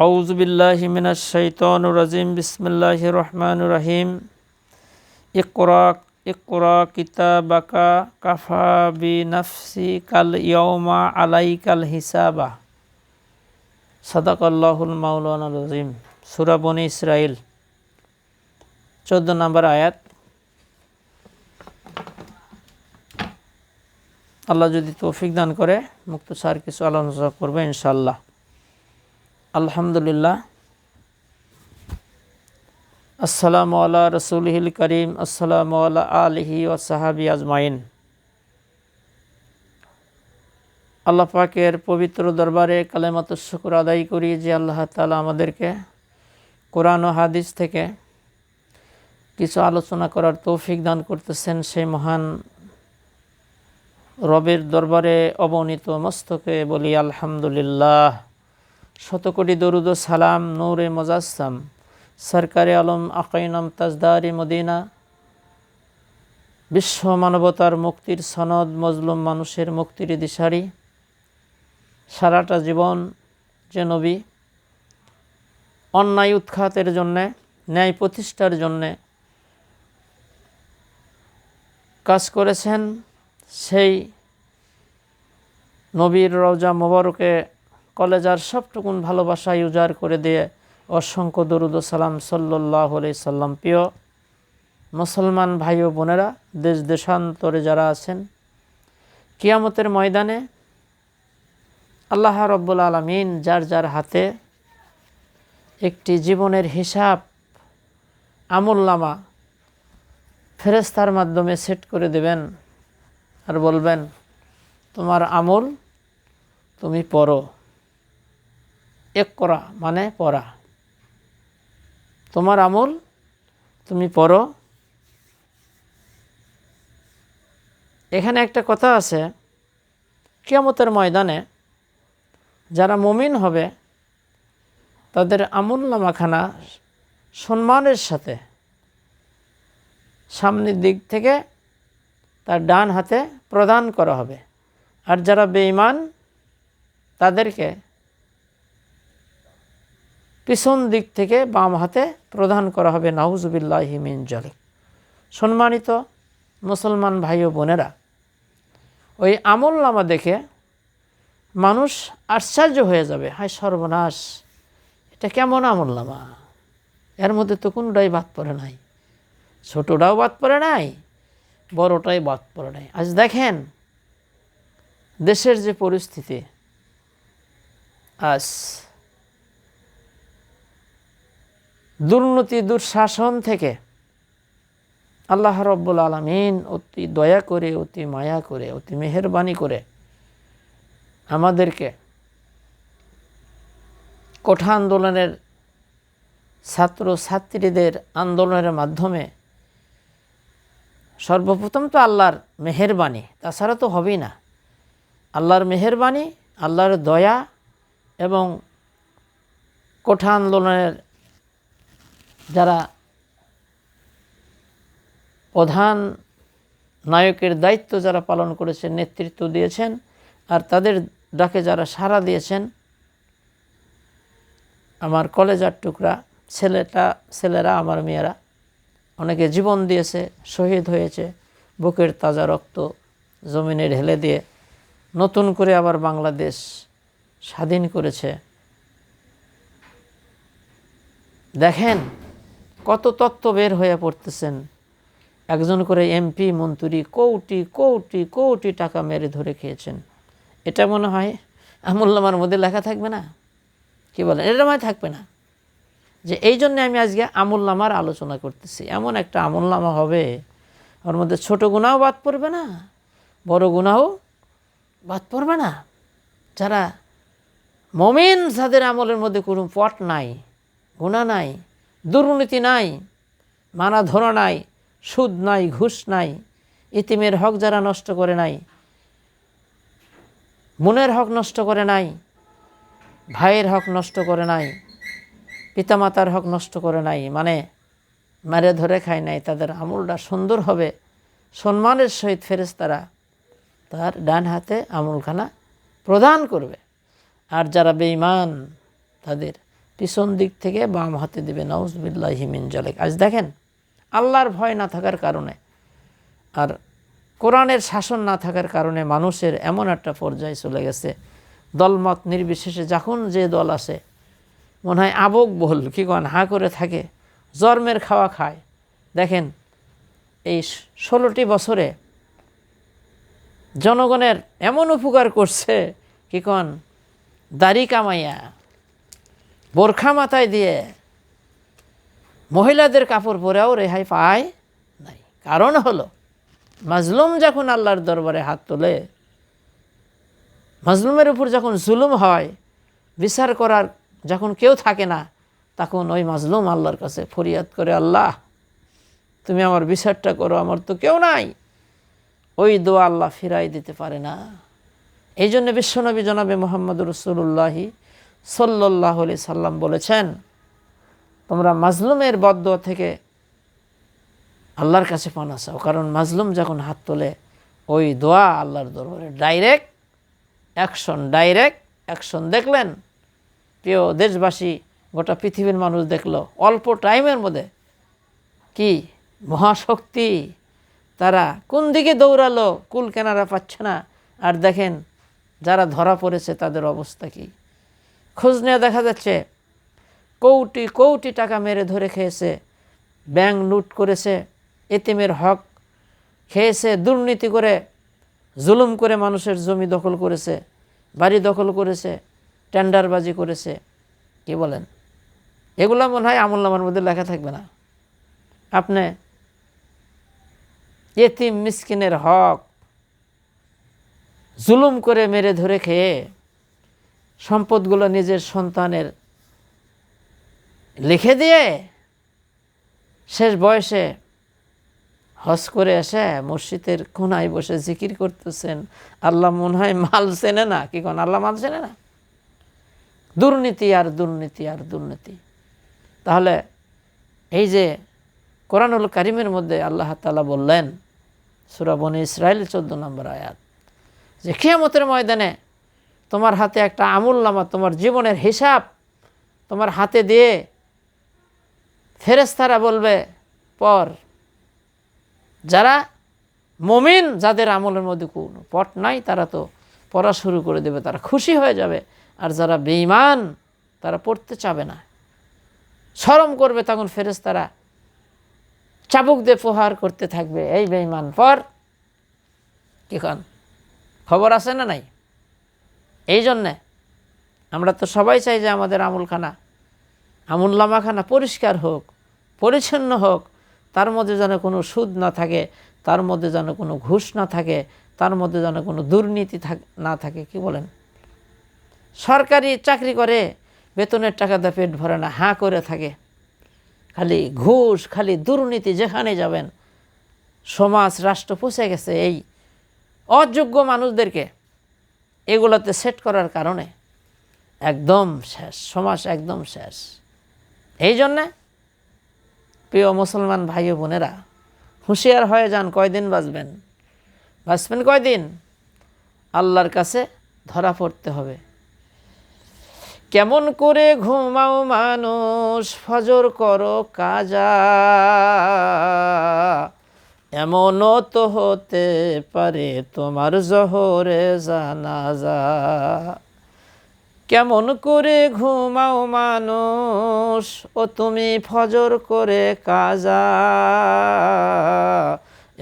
আউযু বিল্লাহি মিনাশ শাইতানির রাজিম। বিসমিল্লাহির রহমানির রহিম। ইকরা কিতাবাকা কাফা বিনাফসিকাল ইয়াওমা আলাইকাল হিসাবা। সাদাকাল্লাহুল মাওলানাল আযীম। সূরা বনী ইসরাঈল 14 নম্বর আয়াত। আল্লাহ যদি তৌফিক দান করে মুক্তসার কিছু আলোচনা করবে ইনশাআল্লাহ। আলহামদুলিল্লাহ। আসসালামু আলা রাসূলিহিল কারীম, আসসালামু আলা আলিহি ওয়া সাহাবি আজমাইন। আল্লাহ পাকের পবিত্র দরবারে কালেমাতুশ শুকর আদায় করি যে আল্লাহ তাআলা আমাদেরকে কোরআন ও হাদিস থেকে কিছু আলোচনা করার তৌফিক দান করতেছেন। সেই মহান রবের দরবারে অবনীত মস্তকে বলি আলহামদুলিল্লাহ। শতকোটি দরুদ ও সালাম নূরে মুজাসসাম সরকারে আলম আকাইনাম তাজদারি মদিনা, বিশ্ব মানবতার মুক্তির সনদ, মজলুম মানুষের মুক্তির দিশারি, সারাটা জীবন যে নবী অন্যায় উৎখাতের জন্যে, ন্যায় প্রতিষ্ঠার জন্যে কাজ করেছেন, সেই নবীর রওজা মোবারকে কলেজার সবটুকুন ভালোবাসায় উজাড় করে দিয়ে অসংখ্য দরুদ ও সালাম সাল্লাল্লাহু আলাইহি সাল্লাম। প্রিয় মুসলমান ভাই ও বোনেরা, দেশ দেশান্তরে যারা আছেন, কিয়ামতের ময়দানে আল্লাহ রাব্বুল আলামিন যার যার হাতে একটি জীবনের হিসাব আমলনামা ফেরেশতার মাধ্যমে সেট করে দেবেন আর বলবেন, তোমার আমল তুমি পড়ো। ইকরা মানে পড়া, তোমার আমল তুমি পড়ো। এখানে একটা কথা আছে, কিয়ামতের ময়দানে যারা মুমিন হবে তাদের আমলনামাখানা সম্মানের সাথে সামনের দিক থেকে তার ডান হাতে প্রদান করা হবে, আর যারা বেঈমান তাদেরকে পিছন দিক থেকে বাম হাতে প্রদান করা হবে। নাউজুবিল্লাহি মিন যালিক। সম্মানিত মুসলমান ভাই ও বোনেরা, ওই আমলনামা দেখে মানুষ আশ্চর্য হয়ে যাবে, হায় সর্বনাশ, এটা কেমন আমলনামা, এর মধ্যে তো কোনোটাই বাদ পড়ে নাই, ছোটটাও বাদ পড়ে নাই, বড়টাই বাদ পড়ে নাই। আজ দেখেন দেশের যে পরিস্থিতি, আজ দুর্নীতি দুঃশাসন থেকে আল্লাহ রাব্বুল আলামিন অতি দয়া করে, অতি মায়া করে, অতি মেহেরবানি করে আমাদেরকে কোঠা আন্দোলনের ছাত্র ছাত্রীদের আন্দোলনের মাধ্যমে সর্বপ্রথম তো আল্লাহর মেহেরবানি, তাছাড়া তো হবেই না। আল্লাহর মেহেরবানি, আল্লাহর দয়া এবং কোঠা আন্দোলনের যারা প্রধান নায়কের দায়িত্ব যারা পালন করেছেন, নেতৃত্ব দিয়েছেন, আর তাদের ডাকে যারা সাড়া দিয়েছেন, আমার কলেজার টুকরা ছেলেরা, আমার মেয়েরা, অনেকে জীবন দিয়েছে, শহীদ হয়েছে, বুকের তাজা রক্ত জমিনে ঢেলে দিয়ে নতুন করে আবার বাংলাদেশ স্বাধীন করেছে। দেখেন কত তত্ত্ব বের হয়ে পড়তেছেন, একজন করে এমপি মন্ত্রী কোটি কোটি কোটি টাকা মেরে ধরে খেয়েছেন। এটা মনে হয় আমলনামার মধ্যে লেখা থাকবে না? কি বলেন? এটা মনে থাকবে না? যে এই জন্য আমি আজকে আমলনামার আলোচনা করতেছি। এমন একটা আমলনামা হবে, ওর মধ্যে ছোট গুনাহও বাদ পড়বে না, বড় গুনাহও বাদ পড়বে না। যারা মুমিন, যাদের আমলের মধ্যে কোনো পট নাই, গুনাহ নাই, দুর্নীতি নাই, মানা ধরা নাই, সুদ নাই, ঘুষ নাই, ইতিমের হক যারা নষ্ট করে নাই, বোনের হক নষ্ট করে নাই, ভাইয়ের হক নষ্ট করে নাই, পিতামাতার হক নষ্ট করে নাই, মানে মেরে ধরে খায় নাই, তাদের আমলটা সুন্দর হবে। সম্মানের সহিত ফেরেশতারা তার ডান হাতে আমলখানা প্রদান করবে। আর যারা বেঈমান তাদের পিছন দিক থেকে বাম হাতে দেবে, নাউজুবিল্লাহি মিন জালিক। আজ দেখেন আল্লাহর ভয় না থাকার কারণে আর কোরআনের শাসন না থাকার কারণে মানুষের এমন একটা পর্যায়ে চলে গেছে, দলমত নির্বিশেষে যখন যে দল আসে মনে হয় আবেগ বহুল কি কন হাঁ করে থাকে, জন্মের খাওয়া খায়। দেখেন এই 16টি বছরে জনগণের এমন উপকার করছে কি কন, দাড়ি কামাইয়া, বোরখা মাথায় দিয়ে, মহিলাদের কাপড় পরেও রেহাই পায় নাই। কারণ হলো মাজলুম যখন আল্লাহর দরবারে হাত তোলে, মাজলুমের উপর যখন জুলুম হয়, বিচার করার যখন কেউ থাকে না, তখন ওই মাজলুম আল্লাহর কাছে ফরিয়াদ করে, আল্লাহ তুমি আমার বিচারটা করো, আমার তো কেউ নাই। ওই দোয়া আল্লাহ ফিরাই দিতে পারে না। এই জন্য বিশ্বনবী জনাবে মুহাম্মদুর রাসূলুল্লাহি সাল্লাল্লাহু আলাইহি সাল্লাম বলেছেন, তোমরা মাজলুমের বদদোয়া থেকে আল্লাহর কাছে পানা চাও, কারণ মাজলুম যখন হাত তোলে ওই দোয়া আল্লাহর দরবারে ডাইরেক্ট অ্যাকশন। দেখলেন প্রিয় দেশবাসী, গোটা পৃথিবীর মানুষ দেখলো অল্প টাইমের মধ্যে কি মহাশক্তি, তারা কোন দিকে দৌড়ালো কুল কেনারা পাচ্ছে না। আর দেখেন যারা ধরা পড়েছে তাদের অবস্থা কি, খোঁজ নিয়ে দেখা যাচ্ছে কোটি কোটি টাকা মেরে ধরে খেয়েছে, ব্যাংক লুট করেছে, এতিমের হক খেয়েছে, দুর্নীতি করে জুলুম করে মানুষের জমি দখল করেছে, বাড়ি দখল করেছে, টেন্ডারবাজি করেছে। কি বলেন, এগুলো মনে হয় আমলনামার মধ্যে লেখা থাকবে না। আপনি এতিম মিসকিনের হক জুলুম করে মেরে ধরে খেয়ে সম্পদগুলো নিজের সন্তানের লিখে দিয়ে শেষ বয়সে হজ করে এসে মসজিদের কোনায় বসে জিকির করতেছেন, আল্লাহ মনে হয় মাল চেনে না। কি কোন আল্লাহ মাল চেনে না? দুর্নীতি আর দুর্নীতি আর দুর্নীতি। তাহলে এই যে কোরআনুল কারিমের মধ্যে আল্লাহ তাআলা বললেন, সূরা বনী ইসরাইল 14 নম্বর আয়াত, যে কিয়ামতের ময়দানে তোমার হাতে একটা আমলনামা, তোমার জীবনের হিসাব তোমার হাতে দিয়ে ফেরেশতারা বলবে পর। যারা মুমিন, যাদের আমলের মধ্যে কোনো পট নাই, তারা তো পড়া শুরু করে দেবে, তারা খুশি হয়ে যাবে। আর যারা বেঈমান তারা পড়তে চাবে না, শরম করবে। তখন ফেরেশতারা চাবুক দিয়ে প্রহার করতে থাকবে, এই বেঈমান পর। কি কন, খবর আছে না নাই? এই জন্যে আমরা তো সবাই চাই যে আমাদের আমলনামাখানা পরিষ্কার হোক, পরিচ্ছন্ন হোক, তার মধ্যে যেন কোনো সুদ না থাকে, তার মধ্যে যেন কোনো ঘুষ না থাকে, তার মধ্যে যেন কোনো দুর্নীতি না থাকে। কি বলেন, সরকারি চাকরি করে বেতনের টাকা দিয়ে পেট ভরে না, হাঁ করে থাকে, খালি ঘুষ, খালি দুর্নীতি। যেখানে যাবেন সমাজ রাষ্ট্র পৌঁছে গেছে এই অযোগ্য মানুষদেরকে এগুলোতে সেট করার কারণে একদম শেষ, সমাজ একদম শেষ। এই জন্যে প্রিয় মুসলমান ভাই ও বোনেরা, হুঁশিয়ার হয়ে যান। কয়দিন বাঁচবেন কয়দিন? আল্লাহর কাছে ধরা পড়তে হবে। কেমন করে ঘুমাও মানুষ, ফজর করো কাজা, এমনও তো হতে পারে তোমার জোহরে জানাজা। কেমন করে ঘুমাও মানুষ, ও তুমি ফজর করে কাজা,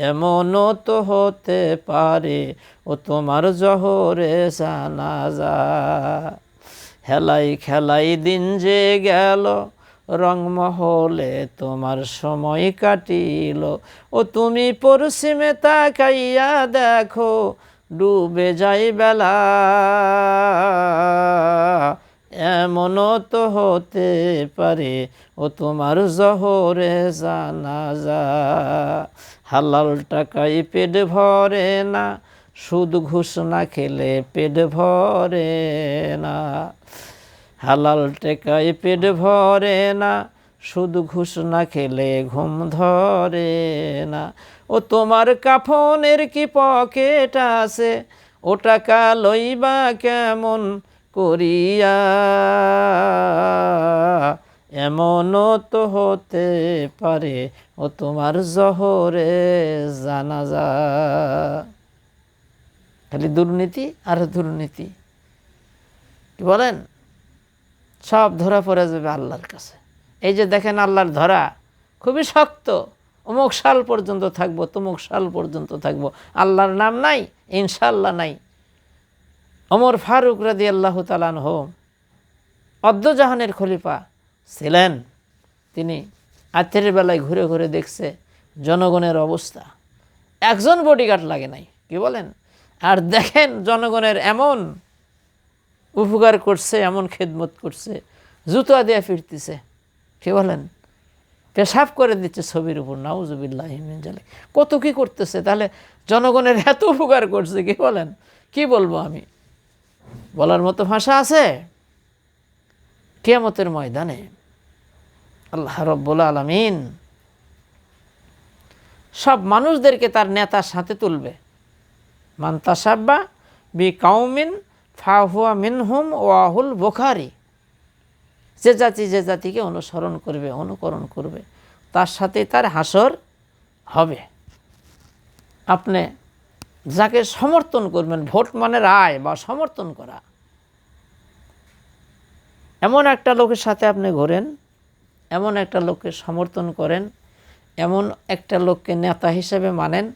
এমনও তো হতে পারে ও তোমার জোহরে জানাজা। হেলাই খেলাই দিন যে গেল, রংমহলে তোমার সময় কাটিল, ও তুমি পশ্চিমে তাকাইয়া দেখো ডুবে যাই বেলা, এমনও তো হতে পারে ও তোমার জোহরে জানাজা। হালাল টাকায় পেট ভরে না, সুদ ঘুষ না খেলে পেট ভরে না। হালাল টাকায় পেট ভরে না, সুদ ঘুষ না খেলে ঘুম ধরে না। ও তোমার কাফনের কি পকেট আছে, ও টাকা লইবা কেমন করিয়া, এমনও তো হতে পারে ও তোমার জোহরে জানাজা। খালি দুর্নীতি আর দুর্নীতি, কি বলেন, সব ধরা পড়ে যাবে আল্লাহর কাছে। এই যে দেখেন আল্লাহর ধরা খুবই শক্ত, অমুক সাল পর্যন্ত থাকবো, তমুক সাল পর্যন্ত থাকবো, আল্লাহর নাম নাই, ইনশাআল্লাহ নাই। ওমর ফারুক রাদিয়াল্লাহু তাআলা আনহু অদ্দজাহানের খলিফা ছিলেন, তিনি রাতের বেলায় ঘুরে ঘুরে দেখছে জনগণের অবস্থা, একজন বডিগার্ড লাগে নাই, কি বলেন। আর দেখেন জনগণের এমন উপকার করছে, এমন খেদমত করছে, জুতা দিয়ে ফিরতেছে, কি বলেন, পেশাব করে দিচ্ছে ছবির উপর, নাউজুবিল্লাহি মিন যালিক। কত কি করতেছে, তাহলে জনগণের এত উপকার করছে, কি বলেন, কি বলবো আমি, বলার মতো ভাষা আছে? কিয়ামতের ময়দানে আল্লাহ রাব্বুল আলামিন সব মানুষদেরকে তার নেতার সাথে তুলবে। মান তাসাব্বা বি কাউমিন ফাহুয়া মিনহুম ওয়াহুল বুখারী, যে জাতি যে জাতিকে অনুসরণ করবে, অনুকরণ করবে, তার সাথে তার হাসর হবে। আপনি যাকে সমর্থন করবেন, ভোট মানে রায় বা সমর্থন করা, এমন একটা লোকের সাথে আপনি ঘোরেন, এমন একটা লোককে সমর্থন করেন, এমন একটা লোককে নেতা হিসেবে মানেন,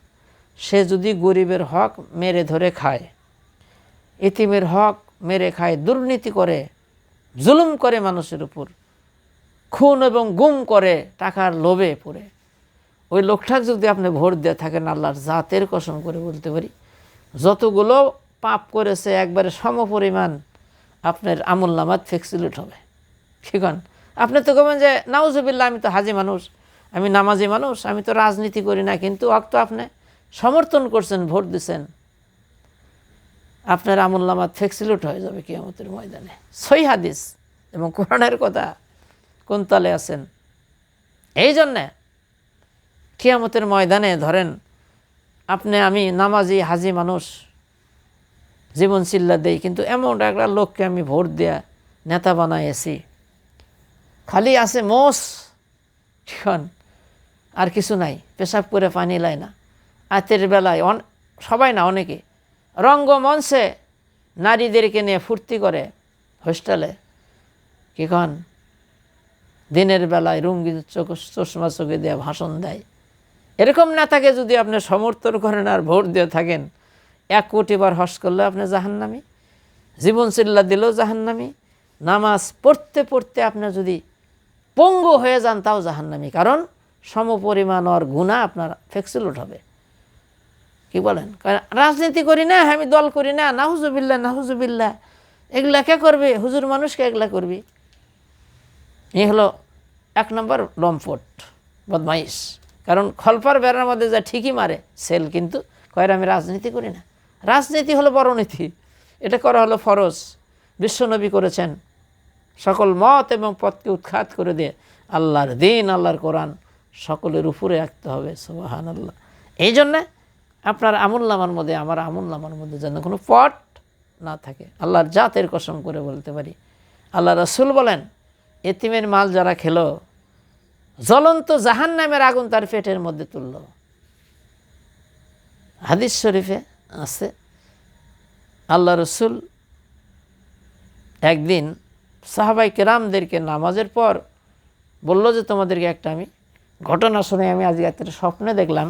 সে যদি গরিবের হক মেরে ধরে খায়, ইতিমের হক মেরে খায়, দুর্নীতি করে, জুলুম করে মানুষের উপর, খুন এবং গুম করে টাকার লোভে পড়ে, ওই লোকটাকে যদি আপনি ভোট দিয়ে থাকেন, আল্লাহর জাতের কসম করে বলতে পারি, যতগুলো পাপ করেছে একবারে সমপরিমাণ আপনার আমুলনামাত ফেক্সিলিট হবে। ঠিক আছে, আপনি তো কবেন যে নাউজুবিল্লাহ, আমি তো হাজি মানুষ, আমি নামাজি মানুষ, আমি তো রাজনীতি করি না, কিন্তু অক্ত আপনি সমর্থন করছেন, ভোট দিচ্ছেন, আপনার আমুলনামাত ফেক্সিলিট হয়ে যাবে কিয়ামতের ময়দানে। সহিহ হাদিস এবং কোরআনের কথা, কোন তালে আছেন। এই জন্যে কিয়ামতের ময়দানে ধরেন আপনি আমি নামাজি হাজি মানুষ, জীবন চিল্লা দেই, কিন্তু এমন একটা লোককে আমি ভোট দেয়া নেতা বানাইছি, খালি আছে মোষ, ঠিকান আর কিছু নাই, পেশাব করে পানি লাই না। রাতের বেলায় সবাই না, অনেকে রঙ্গমঞ্চে নারীদেরকে নিয়ে ফুর্তি করে, হোস্টেলে কিখন দিনের বেলায় রুঙ্গি চশমা চোখে দিয়ে ভাষণ দেয়। এরকম নেতাকে যদি আপনি সমর্থন করেন আর ভোট দিয়ে থাকেন, 1 কোটি বার হজ করলে আপনি জাহান্নামী, জীবন চিল্লা দিলেও জাহান্নামী, নামাজ পড়তে পড়তে আপনি যদি পঙ্গু হয়ে যান তাও জাহান্নামী, কারণ সমপরিমাণ ওর গুনাহ আপনার ফেক্সিলুট হবে। কি বলেন, রাজনীতি করি না, আমি দল করি না, নাহুজুবিল্লাহ নাহুজুবিল্লাহ, এগুলা কে করবে, হুজুর মানুষকে এগুলা করবি। এই হলো 1 নম্বর লম্পট বদমাইশ। কারণ খলপার বেড়ার মধ্যে যা ঠিকই মারে সেল, কিন্তু কয়ের আমি রাজনীতি করি না। রাজনীতি হলো বড় নীতি, এটা করা হলো ফরজ, বিশ্বনবী করেছেন। সকল মত এবং পথকে উৎখাত করে দিয়ে আল্লাহর দিন, আল্লাহর কোরআন সকলের উপরে রাখতে হবে। সুবহানাল্লাহ। এই জন্যে আপনার আমুলনামার মধ্যে, আমার আমুলনামার মধ্যে যেন কোনো পট না থাকে। আল্লাহর জাতের কসম করে বলতে পারি, আল্লাহ রাসূল বলেন, এতিমের মাল যারা খেলো, জ্বলন্ত জাহান্নামের আগুন তার পেটের মধ্যে তুলল। হাদিস শরীফে আছে, আল্লাহ রাসূল একদিন সাহাবায়ে কেরামদেরকে নামাজের পর বলল যে, তোমাদেরকে একটা আমি ঘটনা শুনে, আমি আজকে একটা স্বপ্নে দেখলাম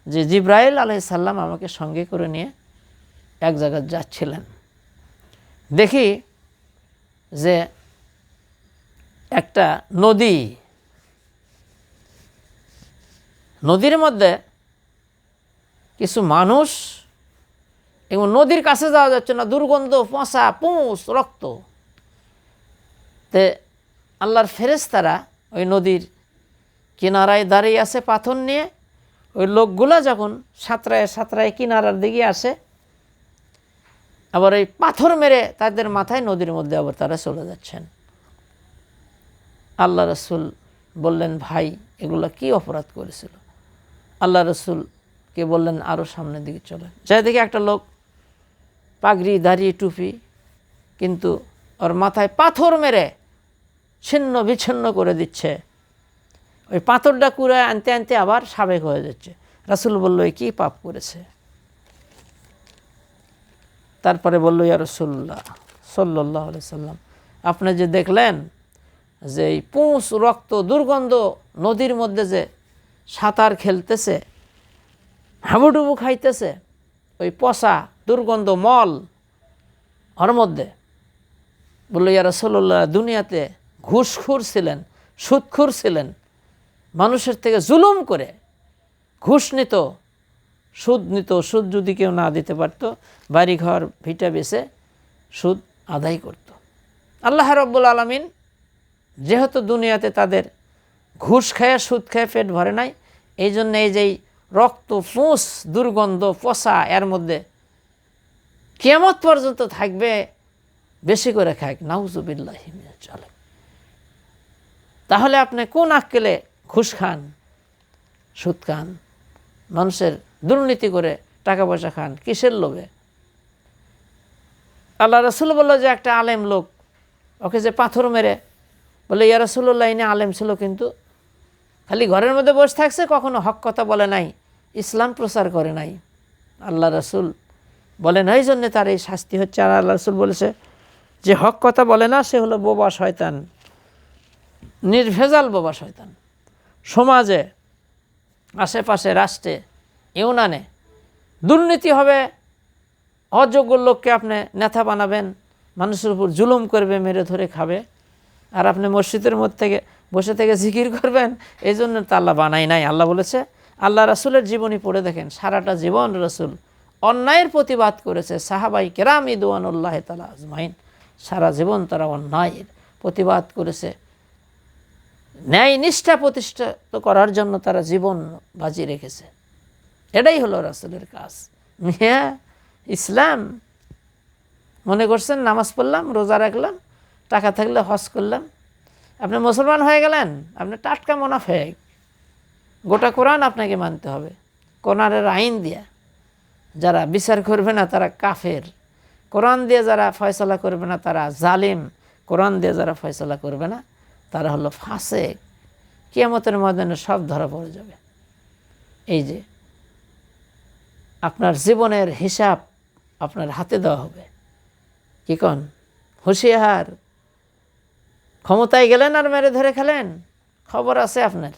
যে জিবরাইল আলাইহিস সালাম আমাকে সঙ্গে করে নিয়ে এক জায়গায় যাচ্ছিলেন। দেখি যে একটা নদী, নদীর মধ্যে কিছু মানুষ, এবং নদীর কাছে যাওয়া যাচ্ছে না, দুর্গন্ধ, পচা, পুঁছ, রক্ত। তে আল্লাহর ফেরেশতারা ওই নদীর কিনারায় দাঁড়িয়ে আছে পাথর নিয়ে। ওই লোকগুলা যখন সাঁতরায় সাঁতরায় কিনারার দিকে আসে, আবার ওই পাথর মেরে তাদের মাথায় নদীর মধ্যে আবার তারা চলে যাচ্ছেন। আল্লাহ রাসূল বললেন, ভাই এগুলা কি অপরাধ করেছিল? আল্লাহ রাসূলকে বললেন, আরও সামনের দিকে চলেন। যাই দেখি একটা লোক পাগড়ি, দাড়ি, টুপি, কিন্তু ওর মাথায় পাথর মেরে ছিন্ন বিচ্ছিন্ন করে দিচ্ছে। ওই পাথরটা কুড়ায় আনতে আনতে আবার সাবেক হয়ে যাচ্ছে। রাসূল বলল, এ কী পাপ করেছে? তারপরে বলল, ইয়া রাসূলুল্লাহ সাল্লাল্লাহু আলাইহি সাল্লাম, আপনি যে দেখলেন যে এই পুঁছ রক্ত দুর্গন্ধ নদীর মধ্যে যে সাঁতার খেলতেছে, হাবুডুবু খাইতেছে, ওই পচা দুর্গন্ধ মল ওর মধ্যে। বলল, ইয়া রাসূলুল্লাহ, দুনিয়াতে ঘুষখোর ছিলেন, সুদখোর ছিলেন, মানুষের থেকে জুলুম করে ঘুষ নিত, সুদ নিত। সুদ যদি কেউ না দিতে পারতো, বাড়িঘর ভিটা বেচে সুদ আদায় করত। আল্লাহ রাব্বুল আলামিন যেহেতু দুনিয়াতে তাদের ঘুষ খায় সুদ খায় পেট ভরে নাই, এই জন্য এই যে রক্ত পুঁছ দুর্গন্ধ পচা এর মধ্যে কিয়ামত পর্যন্ত থাকবে, বেশি করে খায়। নাউজুবিল্লাহি মিনাজ জালিম। তাহলে আপনি কোন আক্কেলে ঘুষ খান, সুদ খান, মানুষের দুর্নীতি করে টাকা পয়সা খান, কিসের লোভে? আল্লাহ রাসূল বলল যে একটা আলেম লোক, ওকে যে পাথর মেরে বলে, ইয়া রাসূলুল্লাহ, ইনি আলেম ছিল কিন্তু খালি ঘরের মধ্যে বসে থাকছে, কখনো হক কথা বলে নাই, ইসলাম প্রচার করে নাই। আল্লাহ রাসূল বলেন এই জন্যে তার এই শাস্তি হচ্ছে। আর আল্লাহ রাসূল বলেছে যে হক কথা বলে না, সে হলো বোবা শয়তান, নির্ভেজাল বোবা শয়তান। সমাজে, আশেপাশে, রাষ্ট্রে, ইউনিয়নে দুর্নীতি হবে, অযোগ্য লোককে আপনি নেতা বানাবেন, মানুষের উপর জুলুম করবে, মেরে ধরে খাবে, আর আপনি মসজিদের মধ্যে থেকে বসে থেকে জিকির করবেন। এই জন্য তো আল্লাহ বানাই নাই। আল্লাহ বলেছে, আল্লাহ রাসূলের জীবনী পড়ে দেখেন, সারাটা জীবন রাসূল অন্যায়ের প্রতিবাদ করেছে। সাহাবাই কেরাম রিদওয়ানুল্লাহি তাআলা আজমাইন সারা জীবন তারা অন্যায়ের প্রতিবাদ করেছে, ন্যায় নিষ্ঠা প্রতিষ্ঠা করার জন্য তারা জীবন বাজি রেখেছে। এটাই হলো রাসূলের কাজ। মিয়া ইসলাম মনে করছেন নামাজ পড়লাম, রোজা রাখলাম, টাকা থাকলে হজ করলাম, আপনি মুসলমান হয়ে গেলেন, আপনি টাটকা মুনাফিক। গোটা কোরআন আপনাকে মানতে হবে, কোরআনের আইন দিয়া। যারা বিচার করবে না তারা কাফের, কোরআন দিয়ে যারা ফয়সালা করবে না তারা জালিম, কোরআন দিয়ে যারা ফয়সালা করবে না তারা হলো ফাসেক। কিয়ামতের ময়দানে সব ধরা পড়ে যাবে। এই যে আপনার জীবনের হিসাব আপনার হাতে দেওয়া হবে। কি কন? হুঁশিয়ার। ক্ষমতায় গেলেন আর মেরে ধরে খেলেন, খবর আছে আপনার।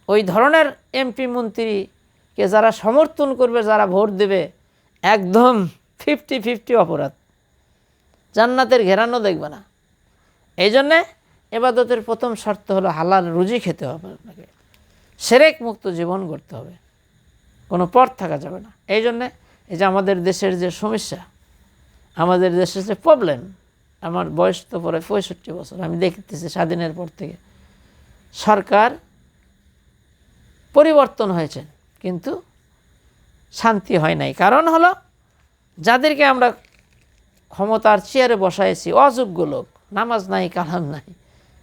ওই ধরনের এমপি মন্ত্রীকে যারা সমর্থন করবে, যারা ভোট দেবে, একদম 50-50 অপরাধ, জান্নাতের ঘেরানো দেখবে না। এই জন্যে ইবাদতের প্রথম শর্ত হলো হালাল রুজি খেতে হবে আপনাকে, শিরক মুক্ত জীবন গড়তে হবে, কোনো পথ থাকা যাবে না। এই জন্যে এই যে আমাদের দেশের যে সমস্যা, আমাদের দেশের যে প্রবলেম, আমার বয়স তো পরে 65 বছর, আমি দেখতেছি স্বাধীনের পর থেকে সরকার পরিবর্তন হয়েছে কিন্তু শান্তি হয় নাই। কারণ হলো যাদেরকে আমরা ক্ষমতার চেয়ারে বসাইছি অযোগ্য লোক, নামাজ নাই, কালাম নাই,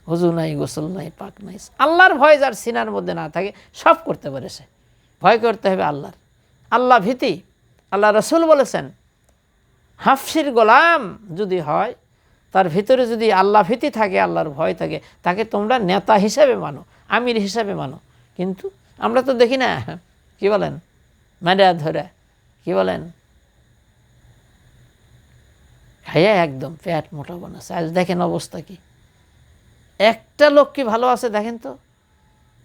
হুজু নাই, গোসল নাই, পাক নাই, আল্লাহর ভয় যার সিনার মধ্যে না থাকে সব করতে পেরেছে। ভয় করতে হবে আল্লাহর, আল্লাহ ভীতি। আল্লাহ রাসূল বলেছেন, হাফসির গোলাম যদি হয়, তার ভিতরে যদি আল্লাহ ভীতি থাকে, আল্লাহর ভয় থাকে, তাকে তোমরা নেতা হিসাবে মানো, আমির হিসাবে মানো। কিন্তু আমরা তো দেখি না, কি বলেন, মেডা ধরে কি বলেন, খাইয়া একদম পেট মোটা বানাচ্ছে। আজ দেখেন অবস্থা কি, একটা লোক কি ভালো আছে দেখেন তো।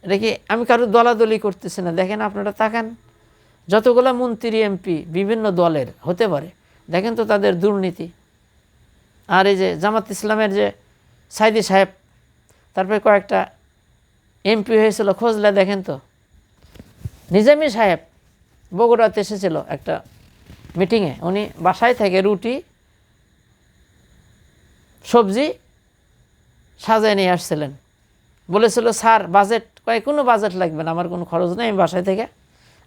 এটা কি আমি কারো দলাদলি করতেছি না, দেখেন আপনারা তাকান, যতগুলো মন্ত্রী এমপি বিভিন্ন দলের হতে পারে, দেখেন তো তাদের দুর্নীতি। আর এই যে জামাত ইসলামের যে সাইদি সাহেব, তারপরে কয়েকটা এমপি হয়েছিল, খোঁজলে দেখেন তো। নিজামী সাহেব বগুড়াতে এসেছিল একটা মিটিংয়ে, উনি বাসায় থেকে রুটি সবজি সাজায় নিয়ে আসছিলেন, বলেছিল স্যার বাজেট, কয় কোনো বাজেট লাগবে না, আমার কোনো খরচ নেই, আমি বাসায় থেকে।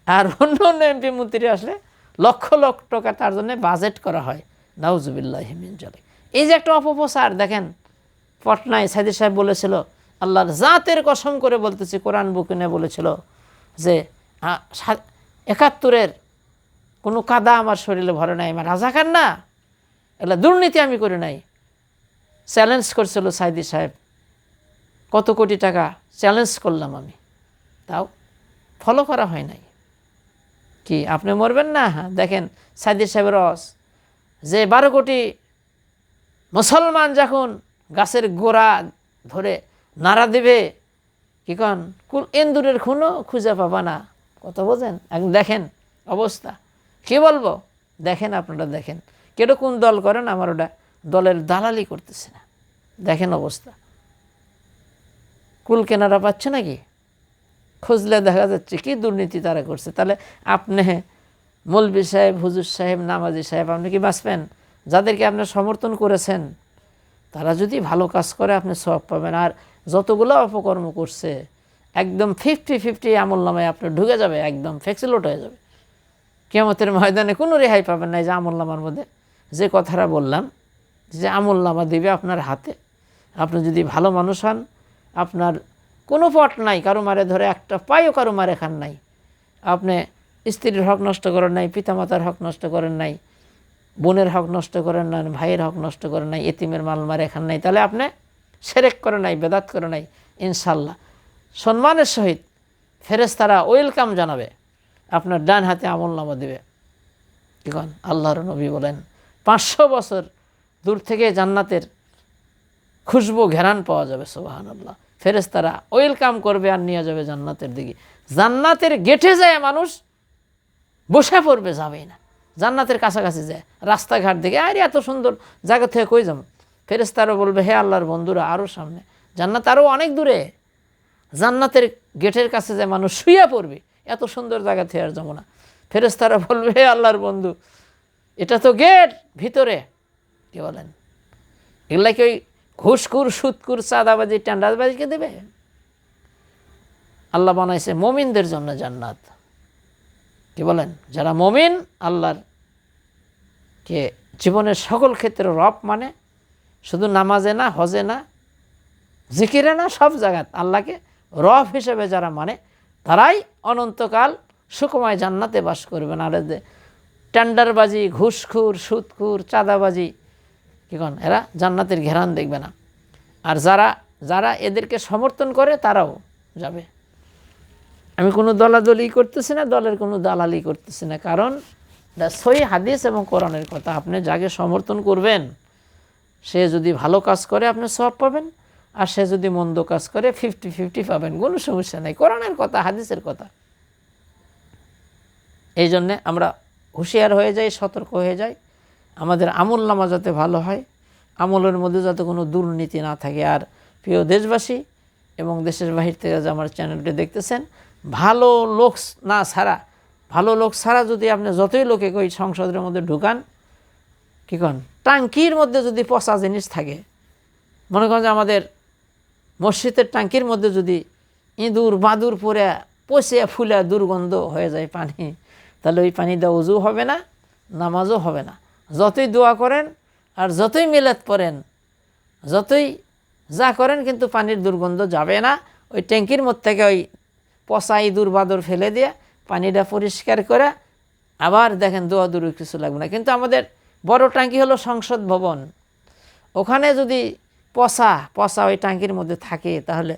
আর অন্য অন্য এমপি মন্ত্রী আসলে লক্ষ লক্ষ টাকা তার জন্য বাজেট করা হয়। নাউজুবিল্লাহি মিন যালিক। এই যে একটা অপপ্রচার দেখেন। পটনায় সাইদি সাহেব বলেছিল, আল্লাহর জাতের কসম করে বলতেছি, কোরআন বুকে বলেছিল যে ৭১ কোনো কাদা আমার শরীরে ভরে নাই, আমার রাজাকার না, এগুলো দুর্নীতি আমি করি নাই। চ্যালেঞ্জ করছিল সাইদি সাহেব কত কোটি টাকা চ্যালেঞ্জ করলাম আমি, তাও ফলো করা হয় নাই। কি আপনি মরবেন না? দেখেন সাইদি সাহেবের রস যে 12 কোটি মুসলমান যখন গাছের গোড়া ধরে নাড়া দেবে, কি কন এন্দুরের খুনও খুঁজে পাবা না, কত বোঝেন? এখন দেখেন অবস্থা, কি বলবো, দেখেন আপনারা দেখেন, কেটে কোন দল করেন, আমার ওটা দলের দালালি করতেছে না, দেখেন অবস্থা। কুল কেনারা পাচ্ছে নাকি? খুঁজলে দেখা যাচ্ছে কি দুর্নীতি তারা করছে। তাহলে আপনি মৌলবি সাহেব, হুজুর সাহেব, নামাজি সাহেব, আপনি কি বাঁচবেন? যাদেরকে আপনি সমর্থন করেছেন তারা যদি ভালো কাজ করে আপনি সওয়াব পাবেন, আর যতগুলো অপকর্ম করছে একদম 50-50 আমল নামায় আপনি ঢুকে যাবে, একদম ফ্যাক্সিলোট হয়ে যাবে। কিয়ামতের ময়দানে কোনো রেহাই পাবেন না। যে আমল নামার মধ্যে যে কথাটা বললাম, যে আমল নামা দিবে আপনার হাতে, আপনি যদি ভালো মানুষ হন, আপনার কোনো পট নাই, কারো মারে ধরে একটা পাইও কারো মারে খান নাই, আপনি স্ত্রীর হক নষ্ট করেন নাই, পিতামাতার হক নষ্ট করেন নাই, বোনের হক নষ্ট করেন নাই, ভাইয়ের হক নষ্ট করেন নাই, এতিমের মাল মারে খান নাই, তাহলে আপনি শিরক করে নাই, বেদাত করে নাই, ইনশাল্লাহ সম্মানের সহিত ফেরেশতারা ওয়েলকাম জানাবে, আপনার ডান হাতে আমলনামা দেবে। দেখুন আল্লাহর নবী বলেন 500 বছর দূর থেকে জান্নাতের খুশবু ঘেরান পাওয়া যাবে, সুবহানাল্লাহ। ফেরেশতারা ওয়েলকাম করবে আর নিয়ে যাবে জান্নাতের দিকে। জান্নাতের গেটে যায় মানুষ বসে পড়বে, যাবেই না, জান্নাতের কাছাকাছি যায়, রাস্তাঘাট দেখে আরে এত সুন্দর জায়গা থেকে কই যাবো, ফেরেশতারা বলবে হে আল্লাহর বন্ধুরা আরও সামনে, জান্নাত আরও অনেক দূরে, জান্নাতের গেটের কাছে যায় মানুষ শুয়ে পড়বে, এত সুন্দর জায়গা থেকে আর যাবো না। ফেরেশতারা বলবে হে আল্লাহর বন্ধু, এটা তো গেট ভিতরে, কি বলেন, এগুলা কি ওই ঘুষখুর, সুদখুর, চাঁদাবাজি, টেন্ডারবাজিকে দেবে? আল্লাহ বানাইছে মুমিনদের জন্য জান্নাত, কি বলেন, যারা মুমিন, আল্লাহর কে জীবনের সকল ক্ষেত্রে রব মানে, শুধু নামাজে না, হজে না, জিকিরে না, সব জায়গায় আল্লাহকে রব হিসেবে যারা মানে, তারাই অনন্তকাল সুখময় জান্নাতে বাস করবেন। আর যে টেন্ডারবাজি, ঘুষখুর, সুদখুর, চাঁদাবাজি, কি কন, এরা জান্নাতের ঘেরান দেখবে না। আর যারা যারা এদেরকে সমর্থন করে তারাও যাবে। আমি কোনো দলাদলি করতেছি না, দলের কোনো দালালি করতেছি না, কারণ সহিহ হাদিস এবং কোরআনের কথা। আপনি যাকে সমর্থন করবেন সে যদি ভালো কাজ করে আপনি সওয়াব পাবেন, আর সে যদি মন্দ কাজ করে 50-50 পাবেন, কোনো সমস্যা নেই, কোরআনের কথা, হাদিসের কথা। এই জন্যে আমরা হুঁশিয়ার হয়ে যাই, সতর্ক হয়ে যাই, আমাদের আমল নামা যাতে ভালো হয়, আমলের মধ্যে যাতে কোনো দুর্নীতি না থাকে। আর প্রিয় দেশবাসী এবং দেশের বাহির থেকে যে আমার চ্যানেলটি দেখতেছেন, ভালো লোক না ছাড়া, ভালো লোক ছাড়া যদি আপনি যতই লোকে ওই সংসদের মধ্যে ঢুকান, কী কন, টাঙ্কির মধ্যে যদি পচা জিনিস থাকে, মনে করেন যে আমাদের মসজিদের টাঙ্কির মধ্যে যদি ইঁদুর বাদুর পরে পচে ফুলে দুর্গন্ধ হয়ে যায় পানি, তাহলে ওই পানি দিয়ে ওযু হবে না, নামাজও হবে না। যতই দোয়া করেন আর যতই মিলাদ পড়েন, যতই যা করেন, কিন্তু পানির দুর্গন্ধ যাবে না। ওই ট্যাঙ্কির মধ্যে থেকে ওই পচা ইঁদুর বাদুর ফেলে দিয়ে পানিটা পরিষ্কার করে আবার দেখেন দোয়া দূর কিছু লাগবে না। কিন্তু আমাদের বড় ট্যাঙ্কি হলো সংসদ ভবন, ওখানে যদি পচা পচা ওই ট্যাঙ্কির মধ্যে থাকে, তাহলে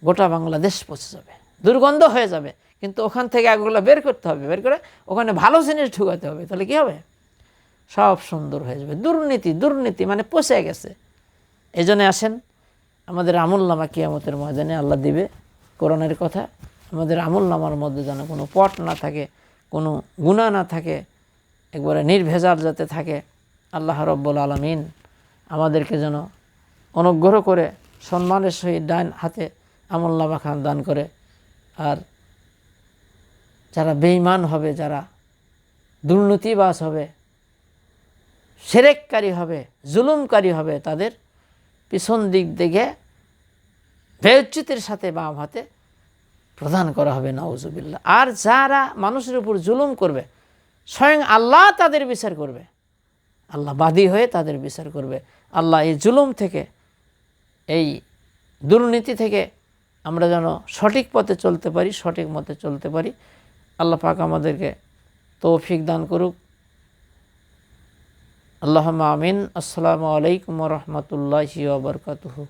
গোটা বাংলাদেশ পচে যাবে, দুর্গন্ধ হয়ে যাবে। কিন্তু ওখান থেকে এগুলো বের করতে হবে, বের করে ওখানে ভালো জিনিস ঢুকাতে হবে, তাহলে কী হবে, সব সুন্দর হয়ে যাবে। দুর্নীতি দুর্নীতি মানে পচে গেছে। এই জন্যে আসেন, আমাদের আমল নামা কিয়ামতের ময়দানে আল্লাহ দিবে, কোরআনের কথা, আমাদের আমল নামার মধ্যে যেন কোনো পট না থাকে, কোনো গুনাহ না থাকে, একবারে নির্ভেজাল যাতে থাকে। আল্লাহ রব্বুল আলামিন আমাদেরকে যেন অনুগ্রহ করে সম্মানের সহিত ডান হাতে আমল নামা খান দান করে। আর যারা বেঈমান হবে, যারা দুর্নীতিবাজ হবে, শিরককারী হবে, জুলুমকারী হবে, তাদের পিছন দিক দেখে বেইজ্জতির সাথে বাম হাতে প্রদান করা হবে, নাউজুবিল্লাহ। আর যারা মানুষের উপর জুলুম করবে, স্বয়ং আল্লাহ তাদের বিচার করবে, আল্লাহ বাদী হয়ে তাদের বিচার করবে। আল্লাহ এই জুলুম থেকে, এই দুর্নীতি থেকে আমরা যেন সঠিক পথে চলতে পারি, সঠিক মতে চলতে পারি। আল্লাহ পাক আমাদেরকে তৌফিক দান করুক। আল্লাহুম্মা আমিন। আসসালামু আলাইকুম ওয়া রাহমাতুল্লাহি ওয়া বারাকাতুহু।